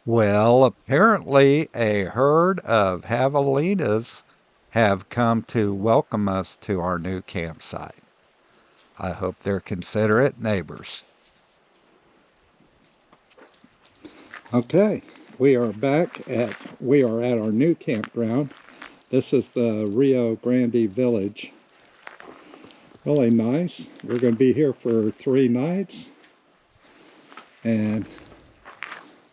Well, apparently a herd of javelinas have come to welcome us to our new campsite. I hope they're considerate neighbors. Okay, we are at our new campground. This is the Rio Grande Village. Really nice. We're going to be here for 3 nights. And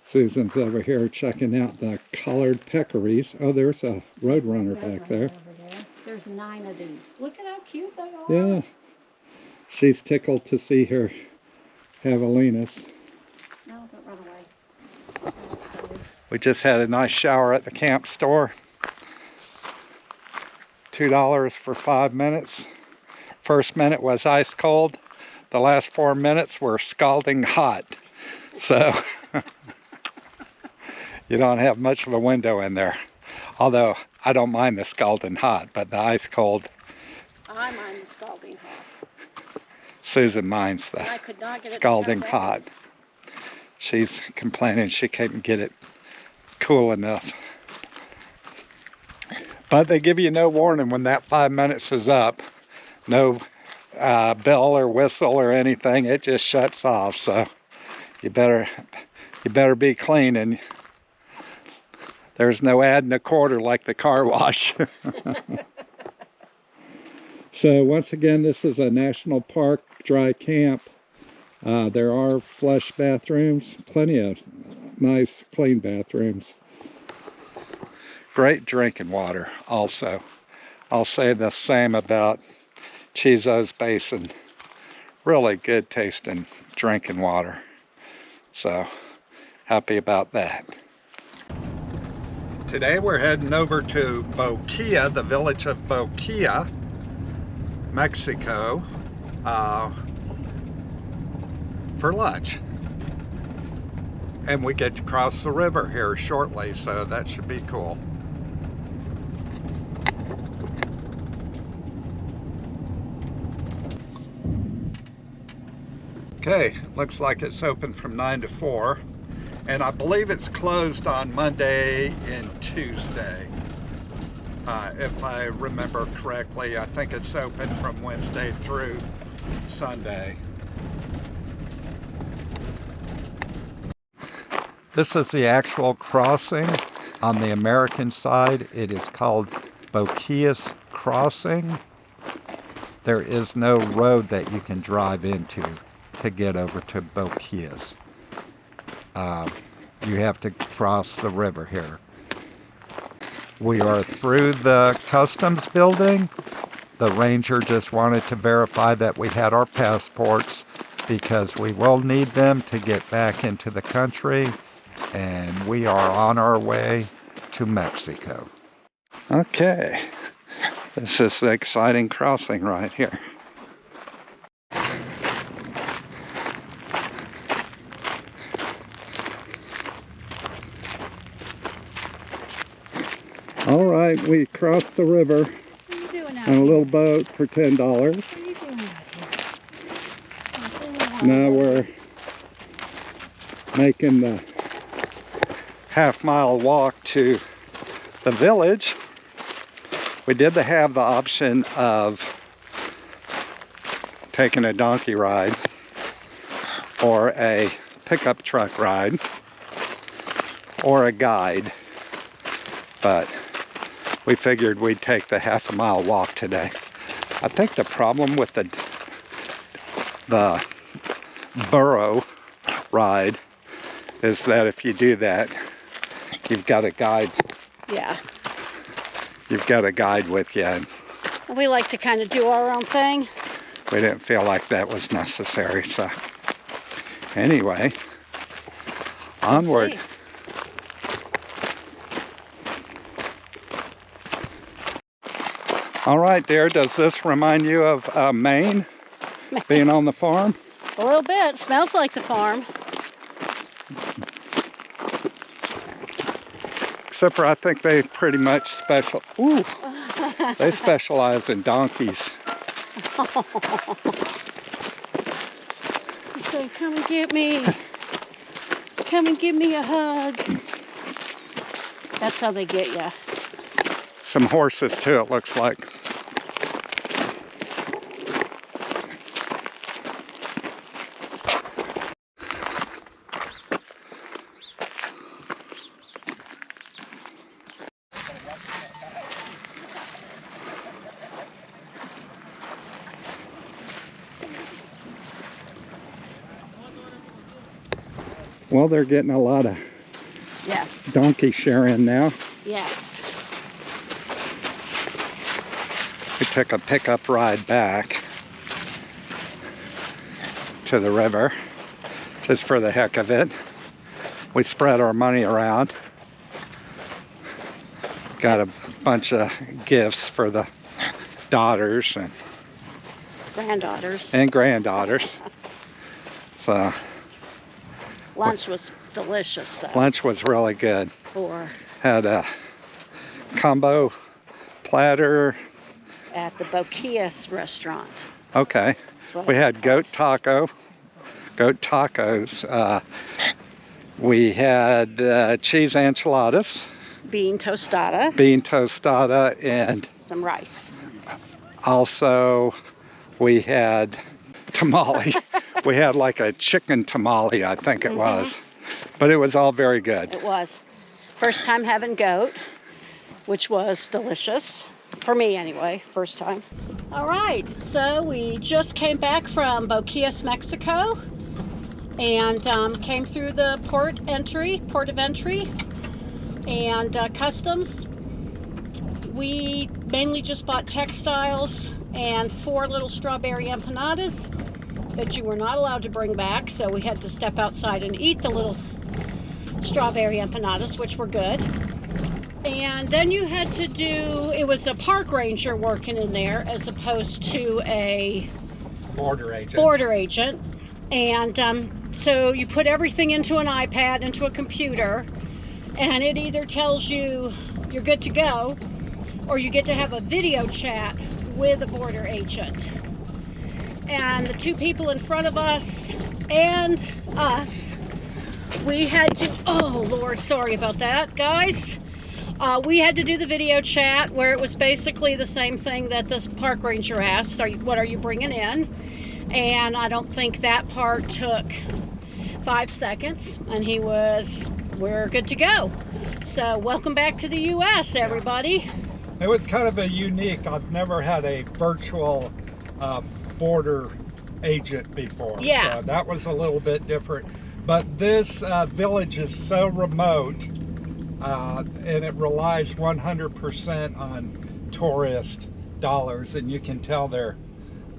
Susan's over here checking out the collared peccaries. Oh, there's a roadrunner back there. Over there. There's 9 of these. Look at how cute they are. Yeah. She's tickled to see her javelinas. No, don't run away. We just had a nice shower at the camp store. $2 for 5 minutes. First minute was ice cold. The last 4 minutes were scalding hot. So you don't have much of a window in there. Although I don't mind the scalding hot, but the ice cold. I mind the scalding hot. Susan minds the I could not get it scalding hot. She's complaining she can't get it cool enough. But they give you no warning when that 5 minutes is up. No bell or whistle or anything. It just shuts off. So you better be clean, and there's no adding a quarter like the car wash. So once again, this is a national park dry camp. There are flush bathrooms, plenty of nice clean bathrooms. Great drinking water also. I'll say the same about Chizo's Basin. Really good tasting drinking water. So happy about that. Today we're heading over to Boquilla, the village of Boquilla, Mexico, for lunch. And we get to cross the river here shortly, so that should be cool. Okay, looks like it's open from 9 to 4. And I believe it's closed on Monday and Tuesday. If I remember correctly, I think it's open from Wednesday through Sunday. This is the actual crossing. On the American side, it is called Boquillas Crossing. There is no road that you can drive into to get over to Boquillas. You have to cross the river here. We are through the customs building. The ranger just wanted to verify that we had our passports because we will need them to get back into the country, and we are on our way to Mexico. Okay, this is the exciting crossing right here. All right, we crossed the river on a little boat for $10. What are you doing out here? Now we're making the half-mile walk to the village. We did have the option of taking a donkey ride or a pickup truck ride or a guide, but we figured we'd take the half-a-mile walk today. I think the problem with the burro ride is that if you do that, you've got a guide. Yeah. You've got a guide with you. We like to kind of do our own thing. We didn't feel like that was necessary, so anyway, onward. All right, dear, does this remind you of Maine, being on the farm? A little bit. Smells like the farm. Except for I think they pretty much they specialize in donkeys. He said, come and get me. come and give me a hug. That's how they get you. Some horses too, it looks like. Well, they're getting a lot of donkey sharing now. Yes. We took a pickup ride back to the river just for the heck of it. We spread our money around. Got a bunch of gifts for the daughters and granddaughters. So lunch was delicious though. Lunch was really good. Had a combo platter at the Boquillas restaurant. Okay. We had goat tacos. We had cheese enchiladas. Bean tostada. And some rice. Also, we had tamale. We had like a chicken tamale, I think it was. But it was all very good. It was. First time having goat, which was delicious. For me anyway, first time. All right, so we just came back from Boquillas, Mexico, and came through the port of entry, and customs. We mainly just bought textiles and 4 little strawberry empanadas that you were not allowed to bring back, so we had to step outside and eat the little strawberry empanadas, which were good. And then you had to do, it was a park ranger working in there as opposed to a border agent. And so you put everything into an iPad, into a computer, and it either tells you you're good to go, or you get to have a video chat with a border agent. And the 2 people in front of us and us, we had to, oh Lord, sorry about that, guys. We had to do the video chat where it was basically the same thing that this park ranger asked, what are you bringing in? And I don't think that part took 5 seconds, and we're good to go. So welcome back to the U.S., everybody. It was kind of a unique, I've never had a virtual border agent before. Yeah. So that was a little bit different. But this village is so remote, and it relies 100% on tourist dollars, and you can tell they're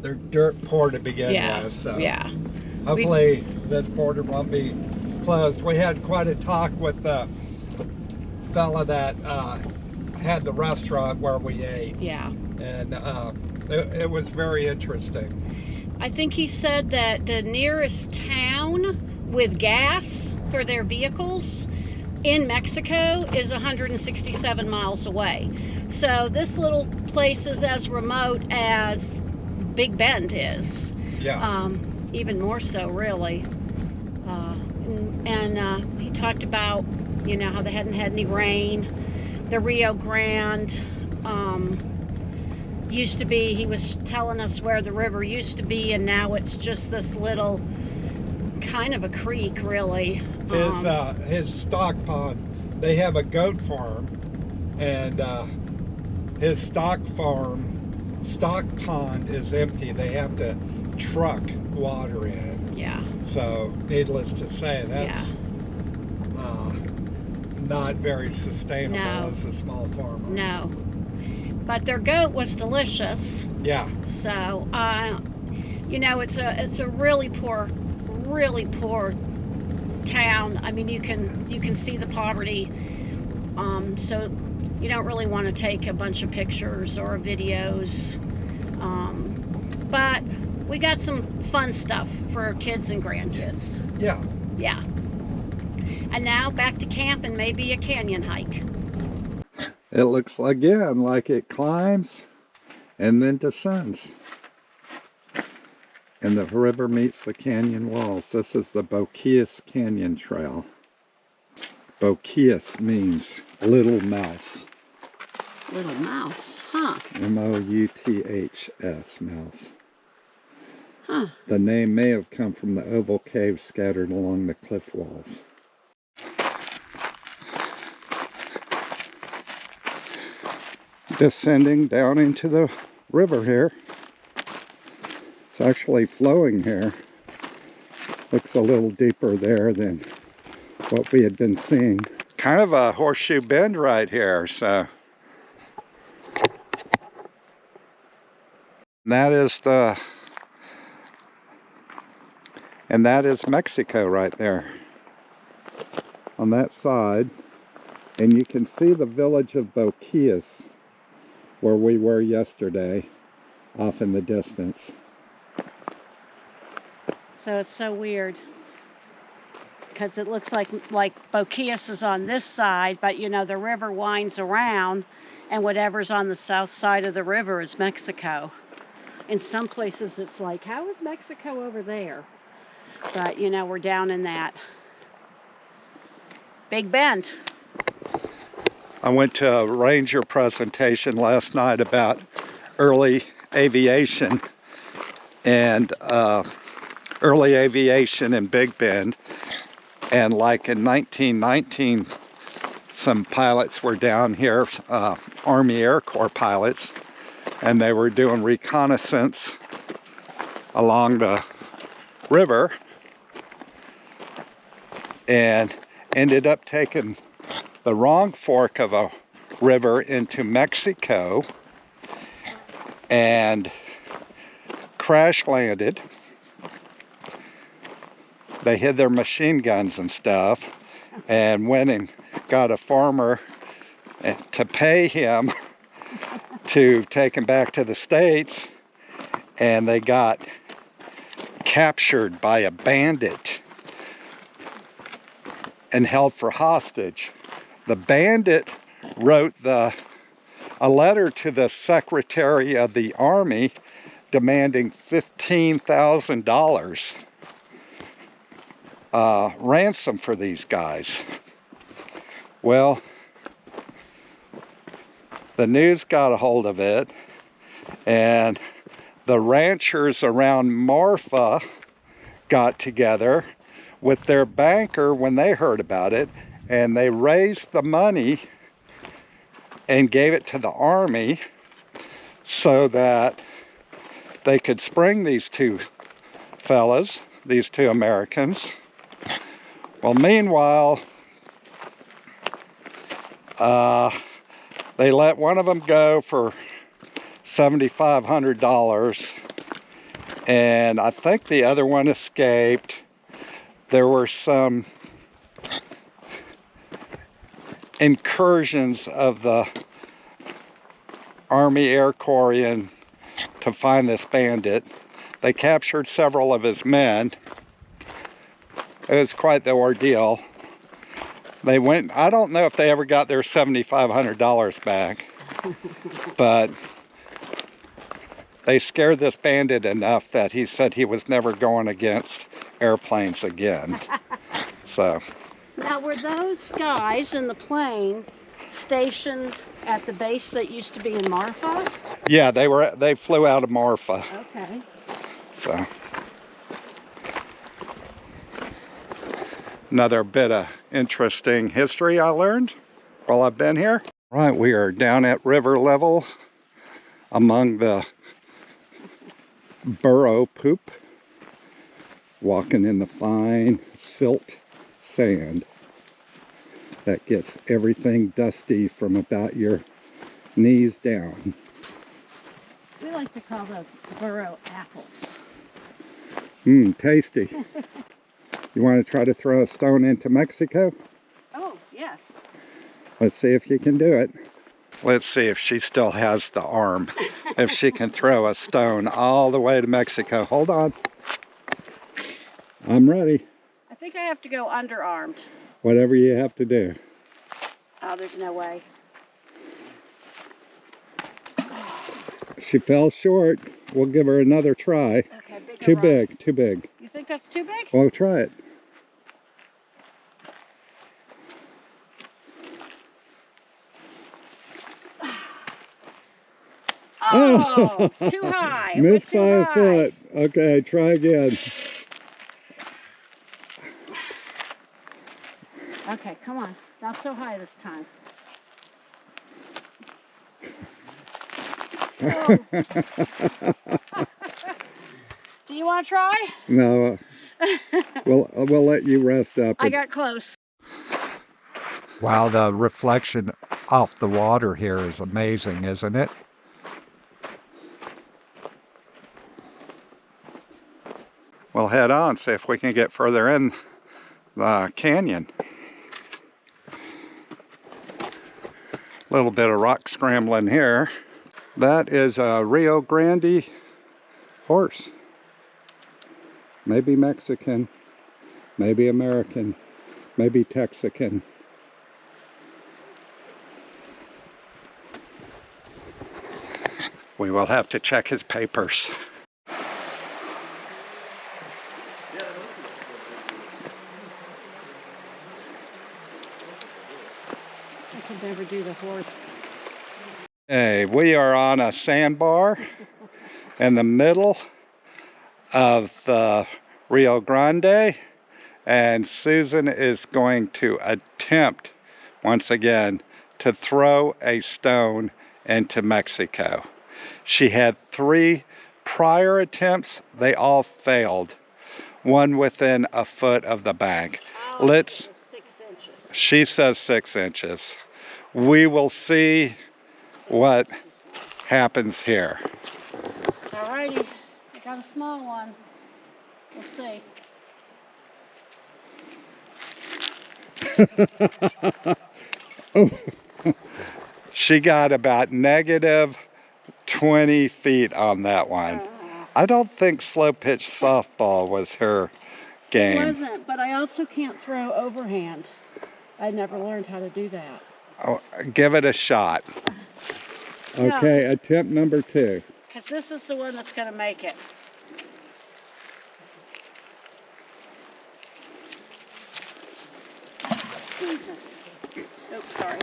dirt poor to begin with. So hopefully this border won't be closed. We had quite a talk with the fella that had the restaurant where we ate. Yeah. And it was very interesting. I think he said that the nearest town with gas for their vehicles in Mexico is 167 miles away. So this little place is as remote as Big Bend is. Yeah. Even more so, really. And he talked about, how they hadn't had any rain. The Rio Grande used to be, he was telling us where the river used to be, and now it's just this little kind of a creek, really. His stock pond, they have a goat farm, and his stock pond is empty. They have to truck water in. Yeah. So needless to say, that's not very sustainable as a small farmer. No. But their goat was delicious. Yeah. So it's a really poor town. I mean, you can see the poverty. So you don't really want to take a bunch of pictures or videos. But we got some fun stuff for kids and grandkids. Yeah. Yeah. And now back to camp and maybe a canyon hike. It looks again like it climbs and then descends. And the river meets the canyon walls. This is the Boquillas Canyon Trail. Boquillas means little mouse. Little mouse, huh? M-O-U-T-H-S, mouse. Huh. The name may have come from the oval caves scattered along the cliff walls. Descending down into the river here. It's actually flowing here. Looks a little deeper there than what we had been seeing. Kind of a horseshoe bend right here, so. That is Mexico right there on that side. And you can see the village of Boquillas where we were yesterday off in the distance. So it's so weird because it looks like Boquillas is on this side, but you know the river winds around and whatever's on the south side of the river is Mexico. In some places it's like, how is Mexico over there? But you know, we're down in that Big Bend. I went to a ranger presentation last night about early aviation and early aviation in Big Bend. And like in 1919, some pilots were down here, Army Air Corps pilots, and they were doing reconnaissance along the river and ended up taking the wrong fork of a river into Mexico and crash landed. They hid their machine guns and stuff and went and got a farmer to pay him to take him back to the States, and they got captured by a bandit and held for hostage. The bandit wrote a letter to the Secretary of the Army demanding $15,000 ransom for these guys. Well, the news got a hold of it, and the ranchers around Marfa got together with their banker when they heard about it, and they raised the money and gave it to the Army so that they could spring these two fellas, these two Americans. Well, meanwhile, they let one of them go for $7,500, and I think the other one escaped. There were some incursions of the Army Air Corps in to find this bandit. They captured several of his men. It was quite the ordeal. They went, I don't know if they ever got their $7,500 back, but they scared this bandit enough that he said he was never going against airplanes again. So. Now, were those guys in the plane stationed at the base that used to be in Marfa? Yeah, they flew out of Marfa. Okay. So. Another bit of interesting history I learned while I've been here. Right, we are down at river level among the burro poop, walking in the fine silt sand that gets everything dusty from about your knees down. We like to call those burro apples. Tasty. You want to try to throw a stone into Mexico? Oh, yes. Let's see if you can do it. Let's see if she still has the arm. If she can throw a stone all the way to Mexico. Hold on. I'm ready. I think I have to go underarmed. Whatever you have to do. Oh, there's no way. She fell short. We'll give her another try. Okay, bigger Too rock. big, too big. You think that's too big? Well, try it. Oh, too high. It went Missed too by a high. foot. Okay, try again. Okay, come on. Not so high this time. Oh. Do you want to try? No, we'll let you rest up. I got close. Wow, the reflection off the water here is amazing, isn't it? We'll head on, see if we can get further in the canyon. A little bit of rock scrambling here. That is a Rio Grande horse. Maybe Mexican, maybe American, maybe Texican. We will have to check his papers. I could never do the horse. Hey, we are on a sandbar in the middle of the Rio Grande, and Susan is going to attempt once again to throw a stone into Mexico. She had 3 prior attempts. They all failed. One within a foot of the bank. Oh, Let's. 6 inches. She says 6 inches. We will see what happens here. Alrighty, I got a small one. We'll see. She got about negative 20 feet on that one. I don't think slow pitch softball was her game. It wasn't, but I also can't throw overhand. I never learned how to do that. Oh, give it a shot. Okay, attempt number 2. Because this is the one that's going to make it. Jesus. Oops, sorry.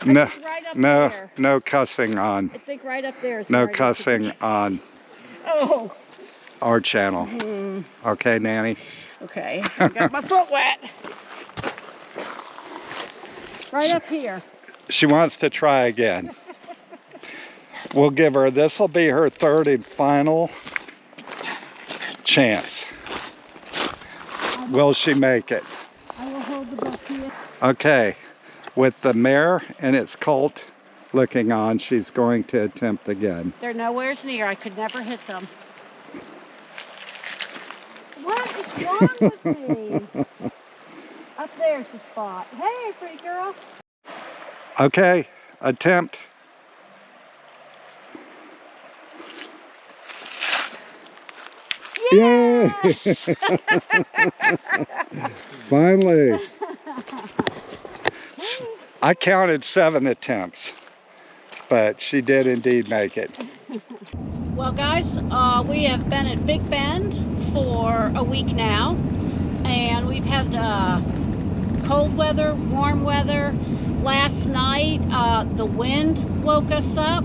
No, Right up no, there. no cussing on. I think right up there is No where I get to cussing the- on Oh, our channel. Okay, Nanny? okay. I got my foot wet. Right up here. She wants to try again. We'll give her, this will be her 3rd and final chance. Will she make it? I will hold the book here. Okay, with the mare and its colt looking on, she's going to attempt again. They're nowhere's near. I could never hit them. What is wrong with me? Up there's the spot. Hey, pretty girl. Okay, attempt. Yes! Yay! Finally. I counted 7 attempts, but she did indeed make it. Well, guys, we have been at Big Bend for a week now, and we've had cold weather, warm weather. Last night, the wind woke us up.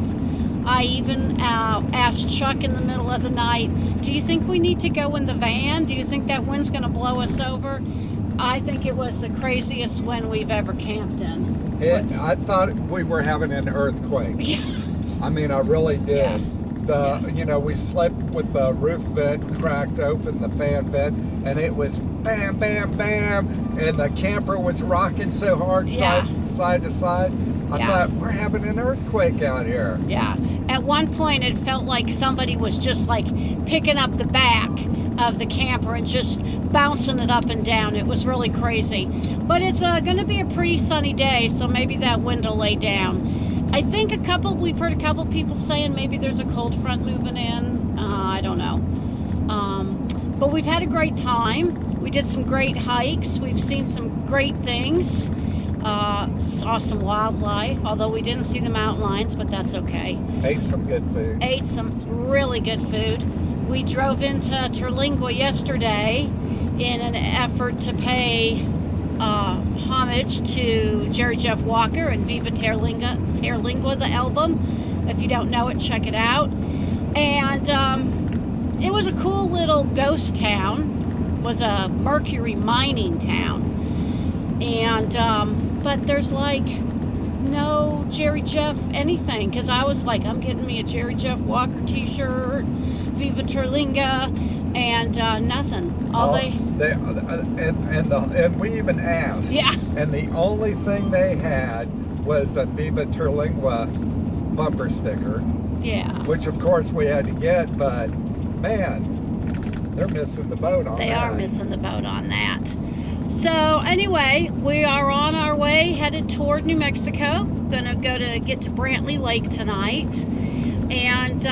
I even asked Chuck in the middle of the night, do you think we need to go in the van? Do you think that wind's going to blow us over? I think it was the craziest wind we've ever camped in. I thought we were having an earthquake. Yeah. I mean, I really did. Yeah. We slept with the roof vent cracked open, the fan vent, and it was bam, bam, bam, and the camper was rocking so hard side to side. I thought, we're having an earthquake out here. Yeah. At one point, it felt like somebody was just like picking up the back of the camper and just bouncing it up and down. It was really crazy. But it's going to be a pretty sunny day, so maybe that wind will lay down. I think we've heard a couple people saying maybe there's a cold front moving in. I don't know. But we've had a great time. We did some great hikes. We've seen some great things. Saw some wildlife, although we didn't see the mountain lions, but that's okay. Ate some good food. Ate some really good food. We drove into Terlingua yesterday in an effort to pay homage to Jerry Jeff Walker and Viva Terlingua, the album. If you don't know it, check it out. And it was a cool little ghost town. It was a mercury mining town. And but there's like no Jerry Jeff anything, because I was like, I'm getting me a Jerry Jeff Walker t-shirt, Viva Terlinga, and nothing. And we even asked. Yeah. And the only thing they had was a Viva Terlingua bumper sticker. Yeah. Which of course we had to get, but man, they're missing the boat on that. They are missing the boat on that. So anyway, we are on our way, headed toward New Mexico. Gonna get to Brantley Lake tonight. And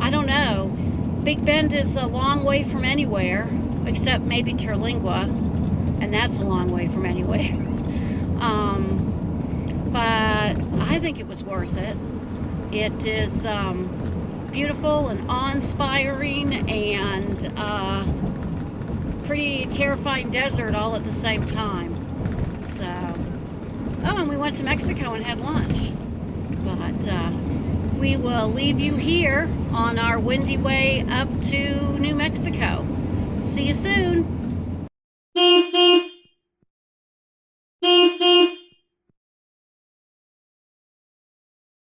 I don't know. Big Bend is a long way from anywhere, except maybe Terlingua, and that's a long way from anywhere. But I think it was worth it. It is beautiful and awe-inspiring and pretty terrifying desert all at the same time. So, oh, and we went to Mexico and had lunch. But we will leave you here on our windy way up to New Mexico. See you soon.